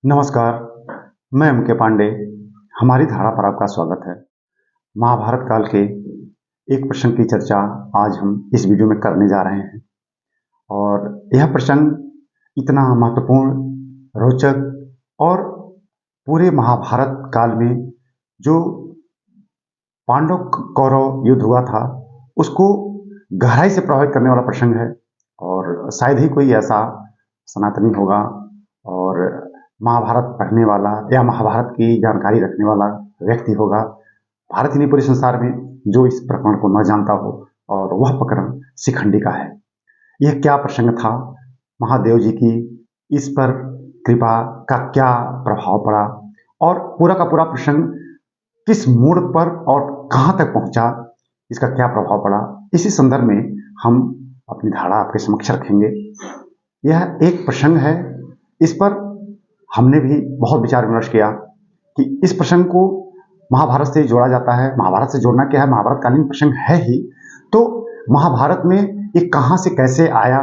नमस्कार, मैं एम.के. पांडे। हमारी धारा पर आपका स्वागत है। महाभारत काल के एक प्रसंग की चर्चा आज हम इस वीडियो में करने जा रहे हैं और यह प्रसंग इतना महत्वपूर्ण, रोचक और पूरे महाभारत काल में जो पांडव-कौरव युद्ध हुआ था, उसको गहराई से प्रभावित करने वाला प्रसंग है और शायद ही कोई ऐसा सनातनी होगा और महाभारत पढ़ने वाला या महाभारत की जानकारी रखने वाला व्यक्ति होगा, भारत ही नहीं पूरे संसार में, जो इस प्रकरण को न जानता हो। और वह प्रकरण शिखंडी का है। यह क्या प्रसंग था, महादेव जी की इस पर कृपा का क्या प्रभाव पड़ा और पूरा का पूरा प्रसंग किस मोड़ पर और कहाँ तक पहुंचा, इसका क्या प्रभाव पड़ा, इसी संदर्भ में हम अपनी धारणा आपके समक्ष रखेंगे। यह एक प्रसंग है, इस पर हमने भी बहुत विचार विमर्श किया कि इस प्रसंग को महाभारत से जोड़ा जाता है। महाभारत से जोड़ना क्या है, महाभारत कालीन प्रसंग है ही, तो महाभारत में ये कहाँ से कैसे आया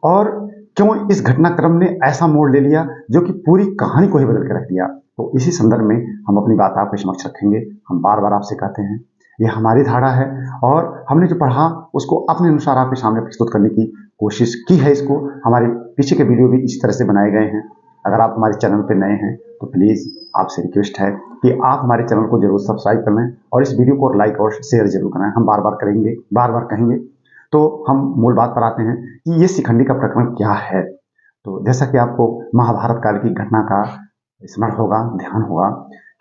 और क्यों इस घटनाक्रम ने ऐसा मोड़ ले लिया जो कि पूरी कहानी को ही बदल के रख दिया। तो इसी संदर्भ में हम अपनी बात आपके समक्ष रखेंगे। हम बार बार आपसे कहते हैं, ये हमारी धारणा है और हमने जो पढ़ा उसको अपने अनुसार आपके सामने प्रस्तुत करने की कोशिश की है। इसको हमारे पीछे के वीडियो भी इसी तरह से बनाए गए हैं। अगर आप हमारे चैनल पर नए हैं तो प्लीज़ आपसे रिक्वेस्ट है कि आप हमारे चैनल को जरूर सब्सक्राइब कर लें और इस वीडियो को लाइक और शेयर जरूर करें। हम बार बार करेंगे, बार बार कहेंगे। तो हम मूल बात पर आते हैं कि ये शिखंडी का प्रकरण क्या है। तो जैसा कि आपको महाभारत काल की घटना का स्मरण होगा, ध्यान होगा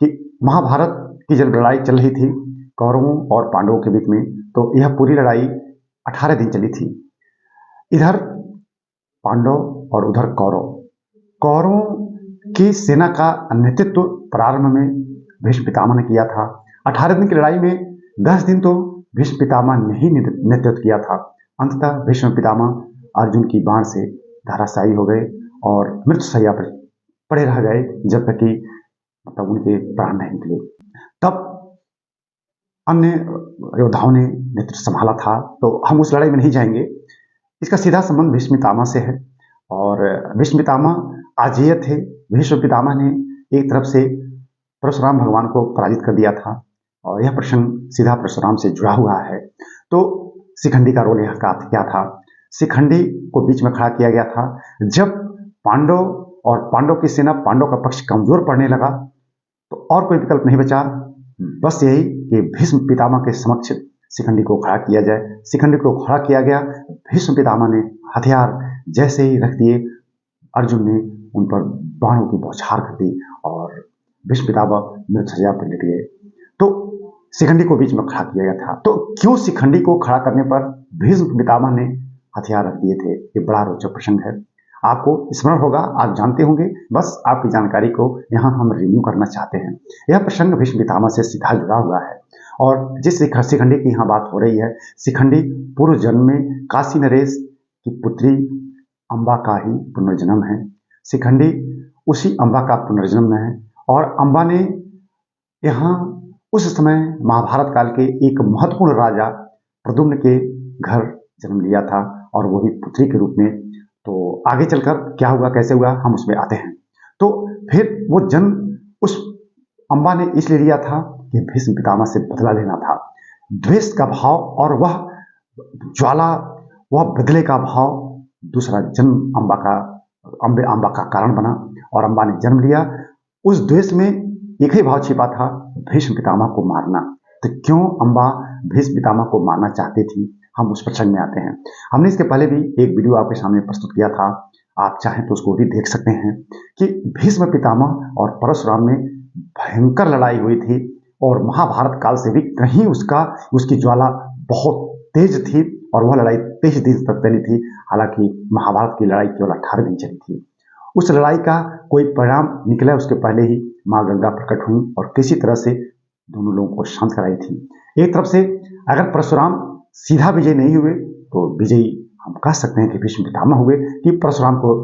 कि महाभारत की जब लड़ाई चल रही थी कौरवों और पांडवों के बीच में, तो यह पूरी लड़ाई 18 दिन चली थी। इधर पांडव और उधर कौरव। कौरवों की सेना का नेतृत्व प्रारंभ में भीष्म पितामह ने किया था। 18 दिन की लड़ाई में 10 दिन तो भीष्म पितामह ने ही नेतृत्व किया था। अंततः भीष्म पितामह अर्जुन की बाण से धराशायी हो गए और मृत्युशैया पर पड़े रह गए जब तक कि उनके प्राण नहीं निकले। तब अन्य योद्धाओं ने नेतृत्व संभाला था, तो हम उस लड़ाई में नहीं जाएंगे। इसका सीधा संबंध भीष्म पितामह से है और भीष्म पितामह अजेय थे। भीष्म पितामह ने एक तरफ से परशुराम भगवान को पराजित कर दिया था और यह प्रसंग सीधा परशुराम से जुड़ा हुआ है। तो शिखंडी का रोल यहाँ क्या था? शिखंडी को बीच में खड़ा किया गया था। जब पांडव की सेना, पांडव का पक्ष कमजोर पड़ने लगा तो और कोई विकल्प नहीं बचा, बस यही कि भीष्म पितामह के समक्ष शिखंडी को खड़ा किया जाए। शिखंडी को खड़ा किया गया। भीष्म पितामह ने हथियार जैसे ही रख दिए, अर्जुन ने उन पर बाणों की बौछार कर दी और भीष्म पितामह मृत्युशैया पर लेट गए। तो शिखंडी को बीच में खड़ा किया गया था। तो क्यों शिखंडी को खड़ा करने पर भीष्म पितामह ने हथियार रख दिए थे, ये बड़ा रोचक प्रसंग है। आपको स्मरण होगा, आप जानते होंगे, बस आपकी जानकारी को यहाँ हम रिन्यू करना चाहते हैं। यह प्रसंग भीष्म पितामह से सीधा जुड़ा हुआ है और जिस शिखंडी की यहाँ बात हो रही है, शिखंडी पूर्व जन्म में काशी नरेश की पुत्री अंबा का ही पुनर्जन्म है। शिखंडी उसी अंबा का पुनर्जन्म है और अंबा ने यहाँ उस समय महाभारत काल के एक महत्वपूर्ण राजा प्रद्युम्न के घर जन्म लिया था और वो भी पुत्री के रूप में। तो आगे चलकर क्या हुआ, कैसे हुआ, हम उसमें आते हैं। तो फिर वो जन्म उस अंबा ने इसलिए लिया था कि भीष्म पितामह से बदला लेना था। द्वेष का भाव और वह ज्वाला, वह बदले का भाव दूसरा जन्म अंबा का कारण बना और अंबा ने जन्म लिया। उस द्वेष में एक ही भाव छिपा था, भीष्म पितामह को मारना। तो क्यों अंबा भीष्म पितामह को मारना चाहती थी, हम उस प्रसंग में आते हैं। हमने इसके पहले भी एक वीडियो आपके सामने प्रस्तुत किया था, आप चाहें तो उसको भी देख सकते हैं कि भीष्म पितामह और परशुराम में भयंकर लड़ाई हुई थी और महाभारत काल से भी कहीं उसकी ज्वाला बहुत तेज थी और वह लड़ाई 23 दिन तक चली थी। हालांकि महाभारत की लड़ाई केवल 18 दिन चली थी। उस लड़ाई का कोई परिणाम निकला उसके पहले ही माँ गंगा प्रकट हुई और किसी तरह से दोनों लोगों को शांत कराई थी। एक तरफ से अगर परशुराम सीधा विजय नहीं हुए तो विजयी हम कह सकते हैं कि भीष्म पितामह हुए, कि परशुराम को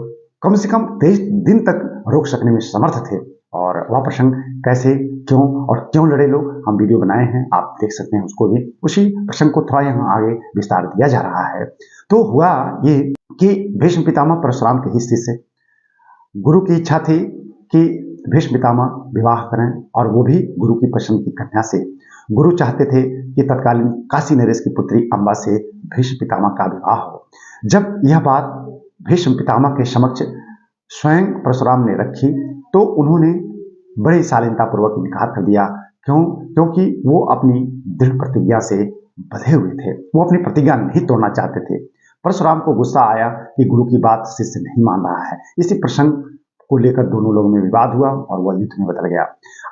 कम से कम 23 दिन तक रोक सकने में समर्थ थे। और वह प्रसंग कैसे, क्यों और क्यों लड़े लोग, हम वीडियो बनाए हैं, आप देख सकते हैं उसको भी। उसी प्रसंग को थोड़ा यहाँ आगे विस्तार दिया जा रहा है। तो हुआ ये कि भीष्म पितामह परशुराम के हिस्से से गुरु की इच्छा थी कि भीष्म पितामह विवाह करें, और वो भी गुरु की पसंद की कन्या से। गुरु चाहते थे कि तत्कालीन काशी नरेश की पुत्री अम्बा से भीष्म पितामह का विवाह हो। जब यह बात भीष्म पितामह के समक्ष स्वयं परशुराम ने रखी तो उन्होंने बड़ी शालीनतापूर्वक इनकार कर दिया। क्यों? क्योंकि वो अपनी दृढ़ प्रतिज्ञा से बंधे हुए थे, वो अपनी प्रतिज्ञा नहीं तोड़ना चाहते थे। परशुराम को गुस्सा आया कि गुरु की बात शिष्य नहीं मान रहा है। इसी प्रसंग को लेकर दोनों लोगों में विवाद हुआ और वह युद्ध में बदल गया।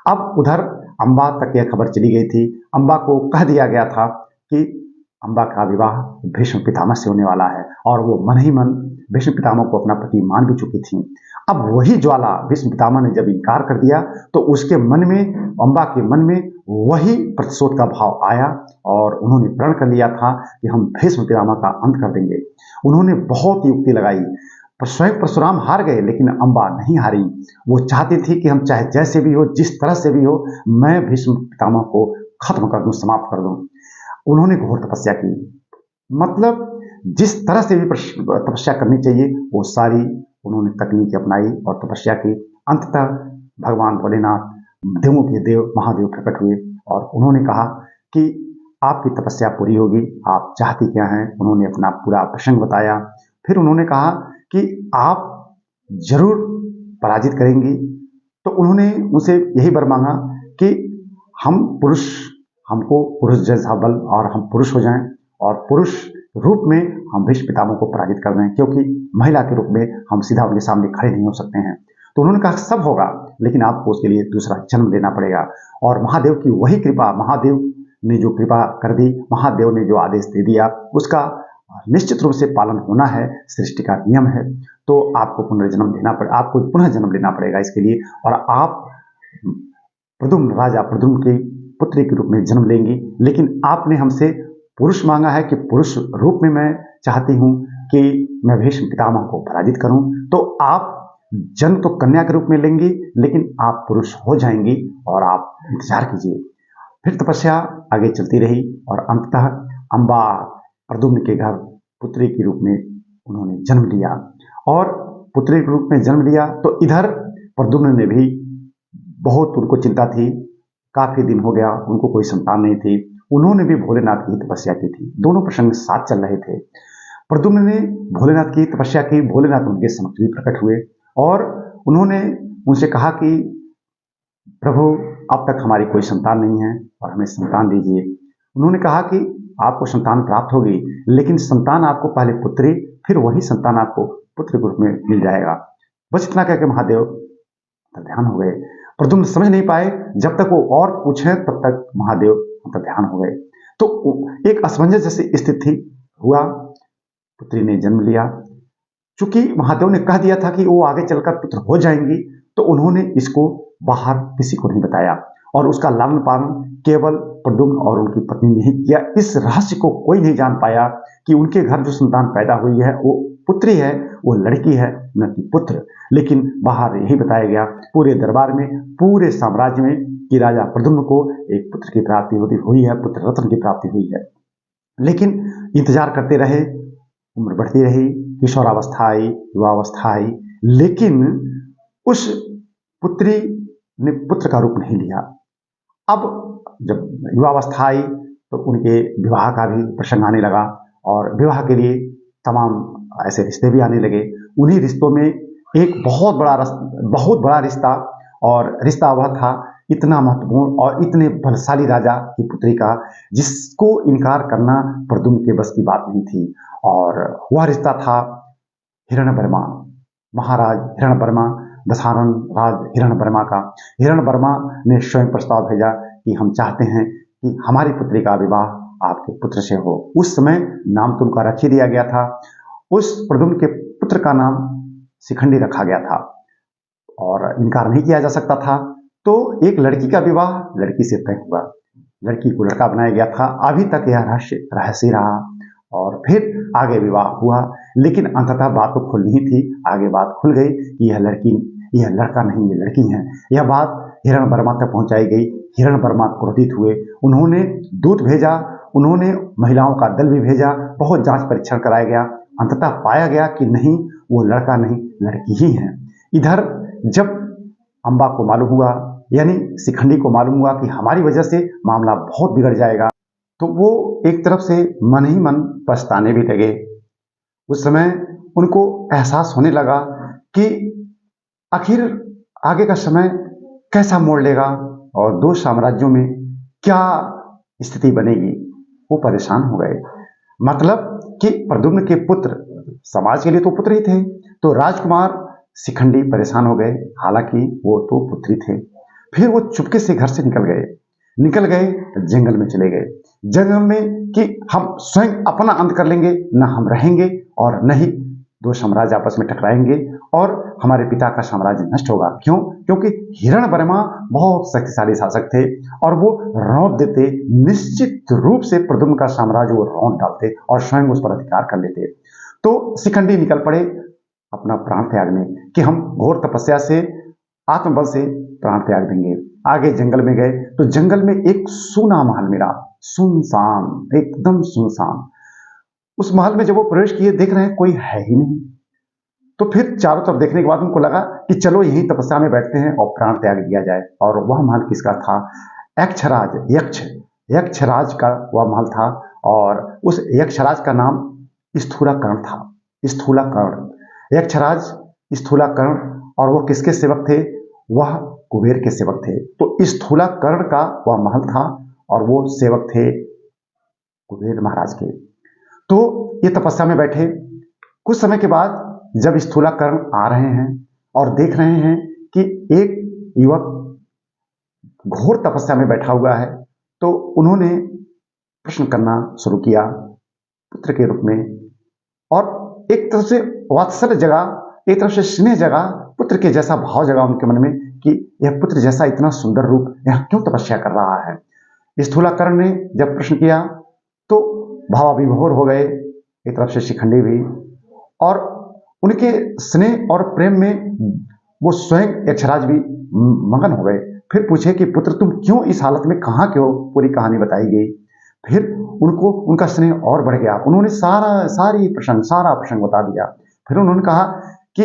अब उधर अम्बा तक यह खबर चली गई थी। अम्बा को कह दिया गया था कि अम्बा का विवाह भीष्म पितामह से होने वाला है, और वो मन ही मन भीष्म पितामह को अपना पति मान भी चुकी थी। अब वही ज्वाला भीष्म पितामह ने जब इनकार कर दिया तो उसके मन में, अम्बा के मन में वही प्रतिशोध का भाव आया, और उन्होंने प्रण कर लिया था कि हम भीष्म पितामह का अंत कर देंगे। उन्होंने बहुत युक्ति लगाई, पर स्वयं परशुराम हार गए, लेकिन अम्बा नहीं हारी। वो चाहती थी कि हम चाहे जैसे भी हो, जिस तरह से भी हो, मैं भीष्म पितामह को खत्म कर दूं, समाप्त कर दूं। उन्होंने घोर तपस्या की, मतलब जिस तरह से भी तपस्या करनी चाहिए वो सारी उन्होंने तकनीक अपनाई और तपस्या की। अंततः भगवान भोलेनाथ, देवों के देव महादेव प्रकट हुए और उन्होंने कहा कि आपकी तपस्या पूरी होगी, आप चाहती क्या हैं। उन्होंने अपना पूरा प्रसंग बताया। फिर उन्होंने कहा कि आप जरूर पराजित करेंगी। तो उन्होंने उनसे यही वर मांगा कि हम पुरुष, हमको पुरुष जैसा बल, और हम पुरुष हो जाएं और पुरुष रूप में हम भीष्म पितामह को पराजित कर दें, क्योंकि महिला के रूप में हम सीधा उनके सामने खड़े नहीं हो सकते हैं। तो उन्होंने कहा सब होगा, लेकिन आपको उसके लिए दूसरा जन्म लेना पड़ेगा। और महादेव की वही कृपा, महादेव ने जो कृपा कर दी, महादेव ने जो आदेश दे दिया, उसका निश्चित रूप से पालन होना है, सृष्टि का नियम है। तो आपको पुनर्जन्म लेना पड़ेगा, आपको पुनः जन्म लेना पड़ेगा इसके लिए, और आप प्रद्युम्न, राजा प्रद्युम्न की पुत्री के रूप में जन्म लेंगी। लेकिन आपने हमसे पुरुष मांगा है कि पुरुष रूप में मैं चाहती हूं कि मैं भीष्म पितामह को पराजित करूं, तो आप जन्म तो कन्या के रूप में लेंगी, लेकिन आप पुरुष हो जाएंगी, और आप इंतजार कीजिए। फिर तपस्या आगे चलती रही और अंततः अम्बा प्रद्युम्न के घर पुत्री के रूप में उन्होंने जन्म लिया। और पुत्री के रूप में जन्म लिया तो इधर प्रद्युम्न ने भी बहुत, उनको चिंता थी, काफी दिन हो गया उनको कोई संतान नहीं थी। उन्होंने भी भोलेनाथ की तपस्या की थी, दोनों प्रसंग साथ चल रहे थे। प्रद्युम्न ने भोलेनाथ की तपस्या की, भोलेनाथ उनके समक्ष भी प्रकट हुए और उन्होंने उनसे कहा कि प्रभु, अब तक हमारी कोई संतान नहीं है और हमें संतान दीजिए। उन्होंने कहा कि आपको संतान प्राप्त होगी, लेकिन संतान आपको पहले पुत्री, फिर वही संतान आपको पुत्र के रूप में मिल जाएगा। बस इतना कहकर महादेव ध्यान हो गए। प्रद्युम्न समझ नहीं पाए, जब तक वो और पूछे तब तक महादेव ध्यान हो गए। तो एक असमंजस जैसी स्थिति हुआ, पुत्री ने जन्म लिया। चूंकि महादेव ने कह दिया था कि वो आगे चलकर पुत्र हो जाएंगी, तो उन्होंने इसको बाहर किसी को नहीं बताया, और उसका लालन पालन केवल प्रद्युम्न और उनकी पत्नी ने ही किया। इस रहस्य को कोई नहीं जान पाया कि उनके घर जो संतान पैदा हुई है वो पुत्री है, वो लड़की है, न कि पुत्र। लेकिन बाहर यही बताया गया पूरे दरबार में, पूरे साम्राज्य में, कि राजा प्रद्युम्न को एक पुत्र की प्राप्ति हुई है, पुत्र रत्न की प्राप्ति हुई है। लेकिन इंतजार करते रहे, उम्र बढ़ती रही, किशोरावस्था आई, युवावस्था आई, लेकिन उस पुत्री ने पुत्र का रूप नहीं लिया। अब जब युवावस्था आई तो उनके विवाह का भी प्रसंग आने लगा, और विवाह के लिए तमाम ऐसे रिश्ते भी आने लगे। उन्हीं रिश्तों में एक बहुत बड़ा रिश्ता, और रिश्ता वह था इतना महत्वपूर्ण और इतने बलशाली राजा की पुत्री का, जिसको इनकार करना प्रद्युम्न के बस की बात नहीं थी। और वह रिश्ता था हिरण्यवर्मा, महाराज हिरण्यवर्मा, दशारण राज हिरण्यवर्मा का। हिरण्यवर्मा ने स्वयं प्रस्ताव भेजा कि हम चाहते हैं कि हमारी पुत्री का विवाह आपके पुत्र से हो। उस समय नाम तो उनका रख ही दिया गया था, उस प्रद्युम्न के पुत्र का नाम शिखंडी रखा गया था, और इनकार नहीं किया जा सकता था। तो एक लड़की का विवाह लड़की से तय हुआ, लड़की को लड़का बनाया गया था। अभी तक यह रहस्य रहा, और फिर आगे विवाह हुआ। लेकिन अंततः बात तो खुलनी ही थी, आगे बात खुल गई कि यह लड़का नहीं, ये लड़की है। यह बात हिरण्यवर्मा तक पहुंचाई गई। हिरण्यवर्मा क्रोधित हुए, उन्होंने दूत भेजा, उन्होंने महिलाओं का दल भी भेजा, बहुत जांच परीक्षण कराया गया। अंततः पाया गया कि नहीं, वो लड़का नहीं, लड़की ही है। इधर जब अम्बा को मालूम हुआ, यानी शिखंडी को मालूम हुआ कि हमारी वजह से मामला बहुत बिगड़ जाएगा, तो वो एक तरफ से मन ही मन पछताने भी लगे। उस समय उनको एहसास होने लगा कि आखिर आगे का समय कैसा मोड़ लेगा और दो साम्राज्यों में क्या स्थिति बनेगी। वो परेशान हो गए। मतलब कि प्रद्युम्न के पुत्र समाज के लिए तो पुत्र ही थे, तो राजकुमार शिखंडी परेशान हो गए, हालांकि वो तो पुत्र ही थे। फिर वो चुपके से घर से निकल गए, जंगल में चले गए। जंगल में कि हम स्वयं अपना अंत कर लेंगे, न हम रहेंगे और न ही दो साम्राज्य आपस में टकराएंगे और हमारे पिता का साम्राज्य नष्ट होगा। क्यों? क्योंकि हिरण्यवर्मा बहुत शक्तिशाली शासक थे और वो रौंद देते, निश्चित रूप से प्रद्युम्न का साम्राज्य वो रौंद डालते और स्वयं उस पर अधिकार कर लेते। तो शिखंडी निकल पड़े अपना प्राण त्यागने कि हम घोर तपस्या से, आत्मबल से प्राण त्याग देंगे। आगे जंगल में गए तो जंगल में एक सूना महल मिला, सुनसान, एकदम सुनसान। उस महल में जब वो प्रवेश किए, देख रहे हैं कोई है ही नहीं। तो फिर चारों तरफ देखने के बाद उनको लगा कि चलो यहीं तपस्या में बैठते हैं और प्राण त्याग दिया जाए। और वह महल किसका था? यक्षराज का वह महल था और उस यक्षराज का नाम स्थूलाकर्ण था। स्थूलाकर्ण, यक्षराज स्थूलाकर्ण, और वो किसके सेवक थे? वह कुबेर के सेवक थे। तो स्थूलाकर्ण का वह महल था और वो सेवक थे कुबेर महाराज के। तो ये तपस्या में बैठे। कुछ समय के बाद जब स्थूलाकर्ण आ रहे हैं और देख रहे हैं कि एक युवक घोर तपस्या में बैठा हुआ है, तो उन्होंने प्रश्न करना शुरू किया पुत्र के रूप में। और एक तरफ से वात्सल्य जगा, एक तरफ से स्नेह जगा, पुत्र के जैसा भाव जगा उनके मन में कि यह पुत्र जैसा इतना सुंदर रूप यहाँ क्यों तपस्या कर रहा है। स्थूलाकर्ण ने जब प्रश्न किया तो भावाविभोर हो गए, एक तरफ से शिखंडी भी, और उनके स्नेह और प्रेम में वो स्वयं यक्षराज भी मगन हो गए। फिर पूछे कि पुत्र तुम क्यों इस हालत में, कहाँ के हो? पूरी कहानी बताई गई। फिर उनको उनका स्नेह और बढ़ गया, उन्होंने सारा प्रसंग बता दिया। फिर उन्होंने कहा कि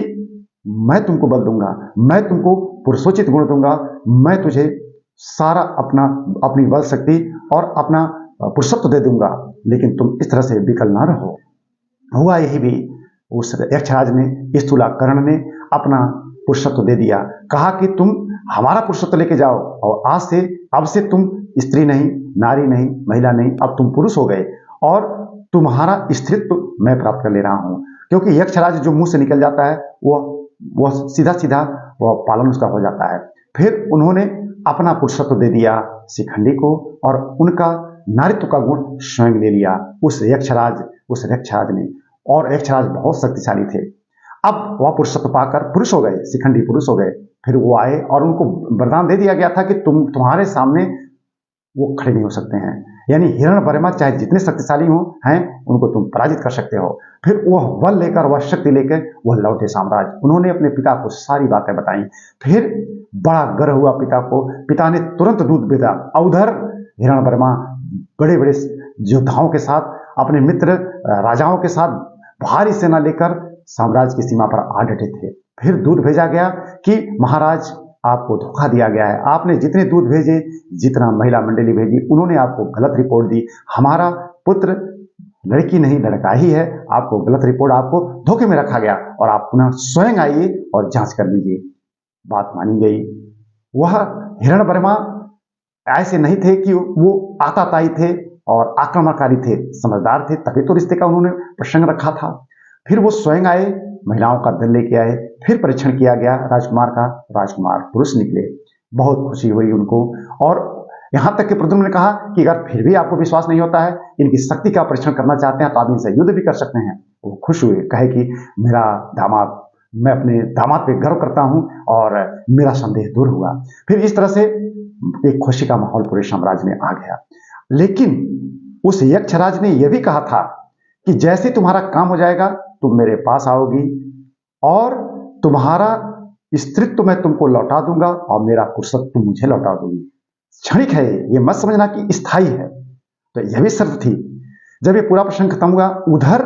मैं तुमको बल दूंगा, मैं तुमको पुरुषोचित गुण दूंगा, मैं तुझे सारा अपनी बल शक्ति और अपना पुरुषत्व दे दूंगा, लेकिन तुम इस तरह से विकल ना रहो। हुआ यही भी, उस यक्षराज ने, स्थूलाकर्ण ने अपना पुरुषत्व दे दिया। कहा कि तुम हमारा पुरुषत्व लेके जाओ और अब से तुम स्त्री नहीं, नारी नहीं, महिला नहीं, अब तुम पुरुष हो गए और तुम्हारा स्त्रीत्व मैं प्राप्त कर ले रहा हूं। क्योंकि यक्षराज जो मुंह से निकल जाता है वह सीधा सीधा वह पालन उसका हो जाता है। फिर उन्होंने अपना पुरुषत्व दे दिया शिखंडी को और उनका नारित्व का गुण स्वयं ले लिया उस यक्षराज ने। और यक्षराज बहुत शक्तिशाली थे। अब वह पुरुषत्व पाकर पुरुष हो गए, शिखंडी पुरुष हो गए। फिर वो आए और उनको वरदान दे दिया गया था कि तुम्हारे सामने वो खड़े नहीं हो सकते हैं, यानी हिरण्यवर्मा चाहे जितने शक्तिशाली हो हैं उनको तुम पराजित कर सकते हो। फिर वह बल लेकर, वह शक्ति लेकर वह लौटे साम्राज्य। उन्होंने अपने पिता को सारी बातें बताई। फिर बड़ा गर्व हुआ पिता को, पिता ने तुरंत दूत भेजा। उधर हिरण्यवर्मा बड़े बड़े योद्धाओं के साथ, अपने मित्र राजाओं के साथ भारी सेना लेकर साम्राज्य की सीमा पर आ डटे थे। फिर दूध भेजा गया कि महाराज आपको धोखा दिया गया है, आपने जितने दूध भेजे, जितना महिला मंडली भेजी, उन्होंने आपको गलत रिपोर्ट दी। हमारा पुत्र लड़की नहीं लड़का ही है, आपको गलत रिपोर्ट, आपको धोखे में रखा गया और आप पुनः स्वयं आइए और जांच कर लीजिए। बात मानी गई। वह हिरण्यवर्मा ऐसे नहीं थे कि वो आताताई थे और आक्रमणकारी थे, समझदार थे, तभी तो रिश्ते का उन्होंने प्रसंग रखा था। फिर वो स्वयं आए, महिलाओं का दल लेके आए, फिर परीक्षण किया गया राजकुमार का, राजकुमार पुरुष निकले। बहुत खुशी हुई उनको। और यहां तक कि प्रद्युम्न ने कहा कि अगर फिर भी आपको विश्वास नहीं होता है, इनकी शक्ति का परीक्षण करना चाहते हैं तो आप इनसे युद्ध भी कर सकते हैं। वो खुश हुए, कहे कि मेरा दामाद, मैं अपने दामाद पे गर्व करता हूं और मेरा संदेह दूर हुआ। फिर इस तरह से एक खुशी का माहौल पूरे साम्राज्य में आ गया। लेकिन उस यक्षराज ने यह भी कहा था कि जैसे तुम्हारा काम हो जाएगा तुम मेरे पास आओगी और तुम्हारा स्त्रीत्व मैं तुमको लौटा दूंगा और मेरा पुरुषत्व तुम मुझे लौटा दोगी। क्षणिक है ये मत समझना कि स्थायी है। तो यह भी शर्त थी। जब ये पूरा प्रसंग खत्म हुआ, उधर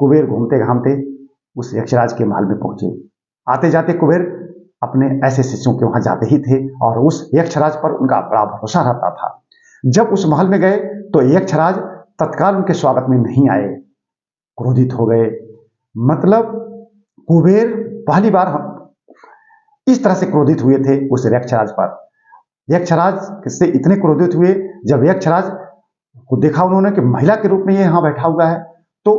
कुबेर घूमते घामते उस यक्षराज के महल में पहुंचे। आते जाते कुबेर अपने ऐसे शिष्यों के वहां जाते ही थे और उस यक्षराज पर उनका बड़ा भरोसा रहता था। जब उस महल में गए तो यक्षराज तत्काल उनके स्वागत में नहीं आए, क्रोधित हो गए। मतलब कुबेर पहली बार इस तरह से क्रोधित हुए थे उस यक्षराज पर। यक्षराज से इतने क्रोधित हुए जब यक्षराज को देखा उन्होंने कि महिला के रूप में ये यहाँ बैठा हुआ है, तो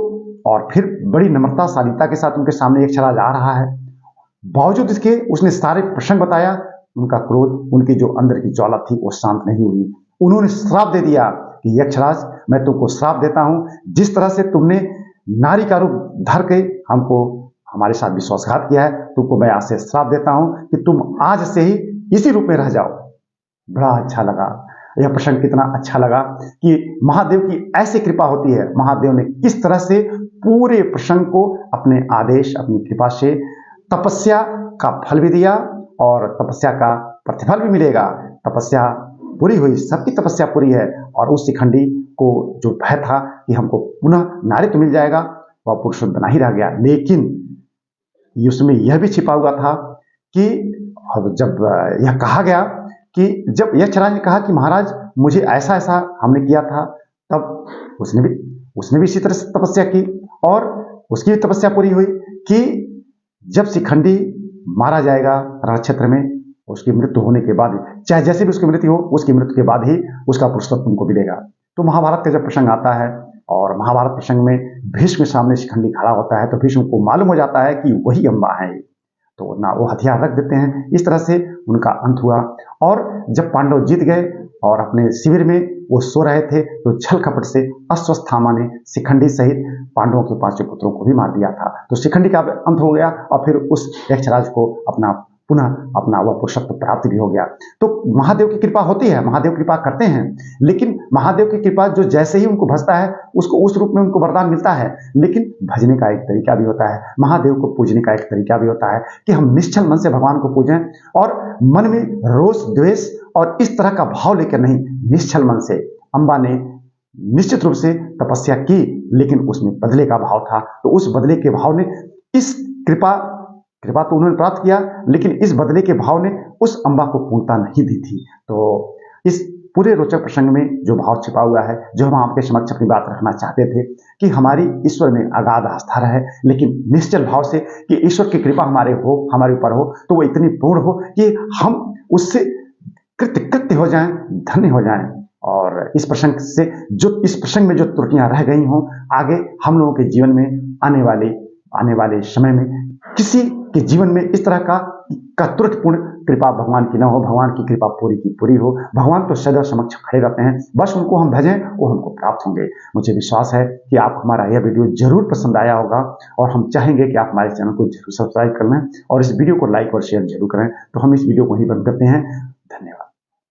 और फिर बड़ी नम्रता शालीनता के साथ उनके सामने यक्षराज आ रहा है। बावजूद इसके उसने सारे प्रसंग बताया। उनका क्रोध, उनकी जो अंदर की ज्वाला थी वो शांत नहीं हुई। उन्होंने श्राप दे दिया कि यक्षराज, मैं तुमको श्राप देता हूं, जिस तरह से तुमने नारी का रूप धर के हमको हमारे साथ विश्वासघात किया है, तुमको मैं आज से श्राप देता हूं कि तुम आज से ही इसी रूप में रह जाओ। बड़ा अच्छा लगा यह प्रसंग, कितना अच्छा लगा कि महादेव की ऐसी कृपा होती है। महादेव ने किस तरह से पूरे प्रसंग को अपने आदेश, अपनी कृपा से तपस्या का फल भी दिया और तपस्या का प्रतिफल भी मिलेगा। तपस्या पूरी हुई, सबकी तपस्या पूरी है और उस शिखंडी को जो भय था कि हमको पुनः नारित्व मिल जाएगा, वह पुरुष बना ही रह गया। लेकिन उसमें यह भी छिपा हुआ था कि जब यह कहा गया कि जब यक्षराज ने कहा कि महाराज मुझे ऐसा ऐसा हमने किया था, तब उसने भी इसी तरह से तपस्या की और उसकी भी तपस्या पूरी हुई कि जब शिखंडी मारा जाएगा रण क्षेत्र में, उसकी मृत्यु होने के बाद, चाहे जैसे भी उसकी मृत्यु हो, उसकी मृत्यु के बाद ही उसका पुरुषत्व तुमको मिलेगा। तो महाभारत का जब प्रसंग आता है और महाभारत प्रसंग में भीष्म के सामने शिखंडी खड़ा होता है, तो भीष्म को मालूम हो जाता है कि वही अम्बा है, तो ना वो हथियार रख देते हैं। इस तरह से उनका अंत हुआ। और जब पांडव जीत गए और अपने शिविर में वो सो रहे थे, तो छल कपट से अश्वत्थामा ने शिखंडी सहित पांडवों के 5 पुत्रों को भी मार दिया था। तो शिखंडी का अंत हो गया और फिर उस यक्षराज को पुनः अपना वह पुरुषत्व प्राप्त भी हो गया। तो महादेव की कृपा होती है, महादेव कृपा करते हैं, लेकिन महादेव की कृपा जो जैसे ही उनको भजता है उसको उस रूप में उनको वरदान मिलता है। लेकिन भजने का एक तरीका भी होता है, महादेव को पूजने का एक तरीका भी होता है कि हम निश्चल मन से भगवान को पूजें और मन में रोष, द्वेष और इस तरह का भाव लेकर नहीं, निश्चल मन से। अम्बा ने निश्चित रूप से तपस्या की, लेकिन उसमें बदले का भाव था। तो उस बदले के भाव ने इस कृपा तो उन्होंने प्राप्त किया, लेकिन इस बदले के भाव ने उस अम्बा को पूर्णता नहीं दी थी। तो इस पूरे रोचक प्रसंग में जो भाव छिपा हुआ है, जो हम आपके समक्ष अपनी बात रखना चाहते थे कि हमारी ईश्वर में अगाध आस्था रहे, लेकिन निश्चल भाव से कि ईश्वर की कृपा हमारे ऊपर हो, तो वो इतनी पूर्ण हो कि हम उससे कृत्य हो जाएं, धन्य हो जाएं। और इस प्रसंग में जो त्रुटियां रह गई हों, आगे हम लोगों के जीवन में आने वाले समय में किसी के जीवन में इस तरह का त्रुटिपूर्ण कृपा भगवान की न हो, भगवान की कृपा पूरी की पूरी हो। भगवान तो सदा समक्ष खड़े रहते हैं, बस उनको हम भजें, वो हमको प्राप्त होंगे। मुझे विश्वास है कि आप हमारा यह वीडियो जरूर पसंद आया होगा और हम चाहेंगे कि आप हमारे चैनल को जरूर सब्सक्राइब कर लें और इस वीडियो को लाइक और शेयर जरूर करें। तो हम इस वीडियो को ही बंद करते हैं। धन्यवाद।